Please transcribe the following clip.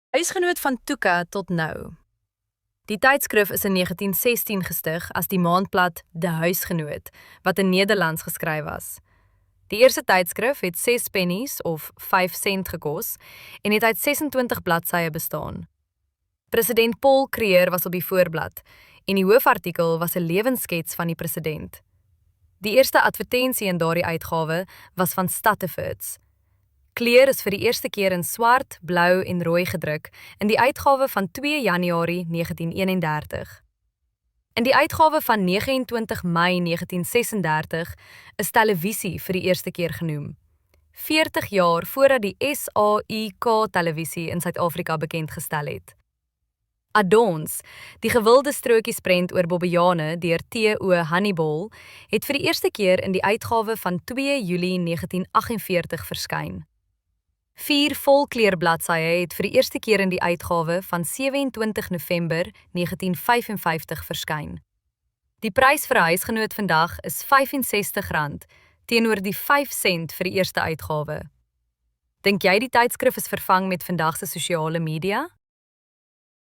Huisgenoot van Tuka tot nou. Die tydskrif is in 1916 gestig as die maandblad De Huisgenoot, wat in Nederlands geskryf was. Die eerste tydskrif het 6 pennies of 5 sent gekos en het uit 26 bladsye bestaan. President Paul Kruger was op die voorblad en die hoofartikel was 'n lewensskets van die president. Die eerste advertensie in daardie uitgawe was van Stadefoods. Kleur is vir die eerste keer in swart, blou en rooi gedruk in die uitgawe van 2 Januarie 1931. In die uitgawe van 29 Mei 1936 is televisie vir die eerste keer genoem. 40 jaar voordat die SAIK televisie in Suid-Afrika bekend gestel het. Adons, die gewilde strokiesprent oor bobbejane deur T.O. Hannibal, het vir die eerste keer in die uitgawe van 2 Julie 1948 verskyn. 4 volkleurbladsye het vir die eerste keer in die uitgawe van 27 November 1955 verskyn. Die prys vir 'n huisgenoot vandag is R65 teenoor die 5 sent vir die eerste uitgawe. Dink jy die tydskrif is vervang met vandag se sosiale media?